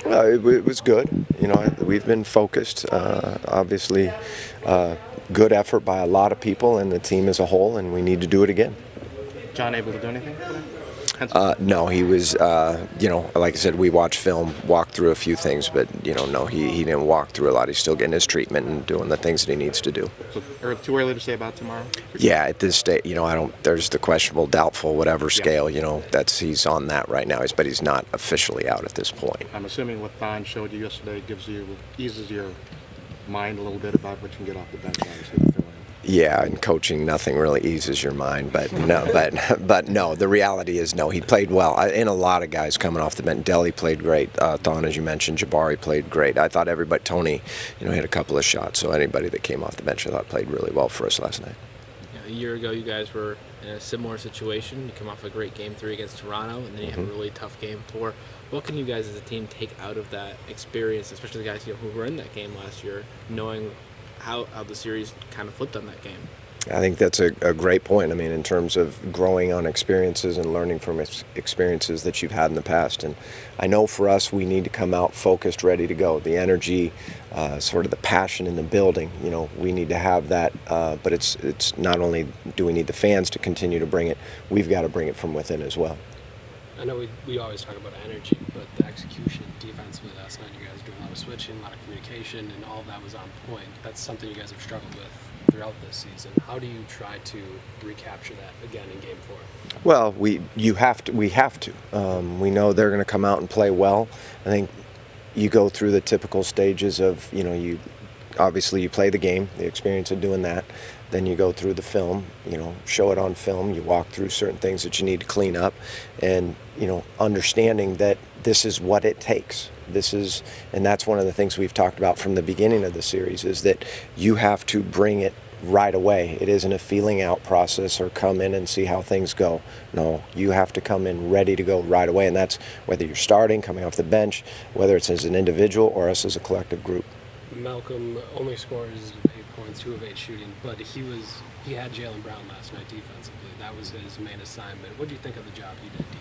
Well, it was good. You know, we've been focused. Obviously, good effort by a lot of people and the team as a whole, and we need to do it again. John able to do anything for that? No, he was, like I said, we watched film, walked through a few things, but, no, he didn't walk through a lot. He's still getting his treatment and doing the things that he needs to do. So, too early to say about tomorrow? Yeah, at this stage, there's the questionable, doubtful, whatever scale, he's on that right now, but he's not officially out at this point. I'm assuming what Thon showed you yesterday eases your mind a little bit about what you can get off the bench, obviously. Yeah, in coaching, nothing really eases your mind, but no, but no. The reality is, no, he played well. And a lot of guys coming off the bench. Deli played great. Thon, as you mentioned, Jabari played great. I thought everybody, Tony, hit a couple of shots. So anybody that came off the bench, I thought played really well for us last night. A year ago, you guys were in a similar situation. You come off a great Game 3 against Toronto, and then you have a really tough Game 4. What can you guys as a team take out of that experience, especially the guys who were in that game last year, knowing how the series kind of flipped on that game? I think that's a great point. I mean, in terms of growing on experiences and learning from experiences that you've had in the past. And I know for us, we need to come out focused, ready to go. The energy, sort of the passion in the building, we need to have that. But it's not only do we need the fans to continue to bring it, we've got to bring it from within as well. I know we always talk about energy, but the execution defensively last night, you guys doing a lot of switching, a lot of communication, and all of that was on point. That's something you guys have struggled with throughout this season. How do you try to recapture that again in Game 4? Well, we have to. We know they're going to come out and play well. I think you go through the typical stages of, obviously you play the game, the experience of doing that. Then you go through the film, show it on film. You walk through certain things that you need to clean up, and understanding that this is what it takes. And that's one of the things we've talked about from the beginning of the series, is that you have to bring it right away. It isn't a feeling out process or come in and see how things go. No, you have to come in ready to go right away, and that's whether you're starting, coming off the bench, whether it's as an individual or us as a collective group. Malcolm only scores 8 points, 2 of 8 shooting, but he had Jaylen Brown last night defensively. That was his main assignment. What do you think of the job he did defensively?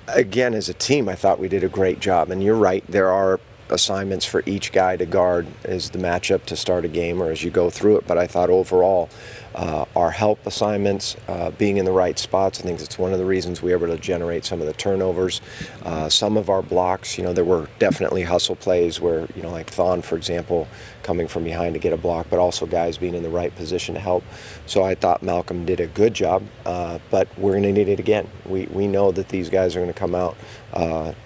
Again, as a team, I thought we did a great job. And you're right, there are assignments for each guy to guard as the matchup to start a game or as you go through it. But I thought overall, our help assignments, being in the right spots, I think it's one of the reasons we were able to generate some of the turnovers. Some of our blocks, there were definitely hustle plays where, like Thon, for example, coming from behind to get a block, but also guys being in the right position to help. So I thought Malcolm did a good job, but we're going to need it again. We know that these guys are going to come out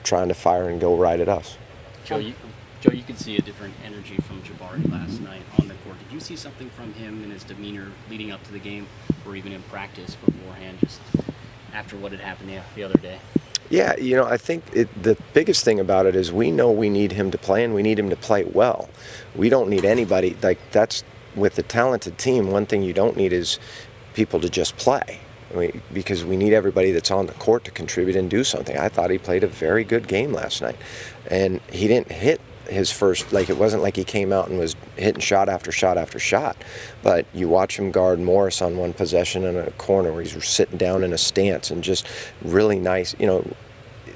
trying to fire and go right at us. Joe, you could see a different energy from Jabari last night on the court. Did you see something from him in his demeanor leading up to the game, or even in practice beforehand, just after what had happened the other day? Yeah, I think the biggest thing about it is we know we need him to play, and we need him to play well. We don't need anybody, that's with a talented team, one thing you don't need is people to just play. Because we need everybody that's on the court to contribute and do something. I thought he played a very good game last night. And he didn't hit his first, it wasn't like he came out and was hitting shot after shot after shot. But you watch him guard Morris on one possession in a corner where he's sitting down in a stance, and just really nice,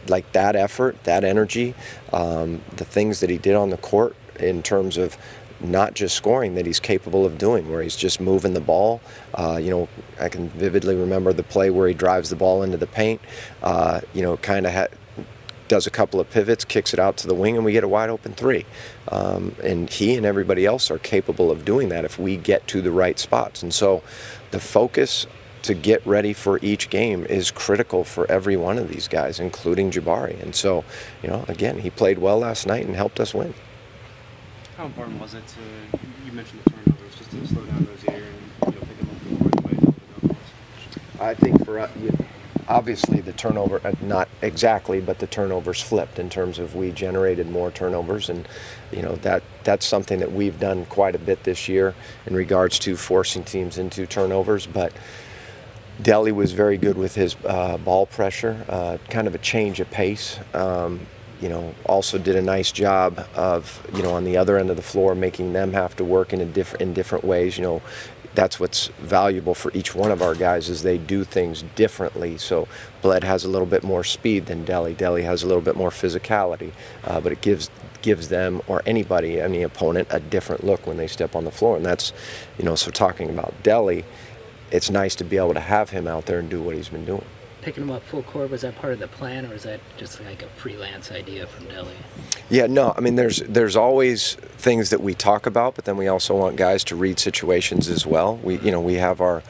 like that effort, that energy, the things that he did on the court in terms of not just scoring, that he's capable of doing, where he's just moving the ball. I can vividly remember the play where he drives the ball into the paint, kind of does a couple of pivots, kicks it out to the wing, and we get a wide open three. And he and everybody else are capable of doing that if we get to the right spots. And so the focus to get ready for each game is critical for every one of these guys, including Jabari. And so, again, he played well last night and helped us win. How important was it you mentioned the turnovers, just to slow down Rozier and pick him up the more the way the goals? I think for us, obviously the turnover, not exactly, but the turnovers flipped in terms of we generated more turnovers, and that's something that we've done quite a bit this year in regards to forcing teams into turnovers. But Deli was very good with his ball pressure, kind of a change of pace. Also did a nice job of, on the other end of the floor, making them have to work in different ways. that's what's valuable for each one of our guys is they do things differently. So Bled has a little bit more speed than Deli. Deli has a little bit more physicality, but it gives them or anybody, any opponent, a different look when they step on the floor. And that's, so talking about Deli, it's nice to be able to have him out there and do what he's been doing. Picking him up full court, was that part of the plan, or is that just like a freelance idea from Deli? Yeah, no, I mean, there's always things that we talk about, but then we also want guys to read situations as well. We have our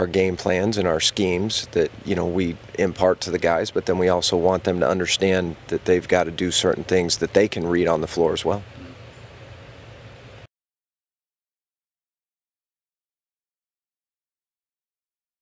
game plans and our schemes that, we impart to the guys, but then we also want them to understand that they've got to do certain things that they can read on the floor as well.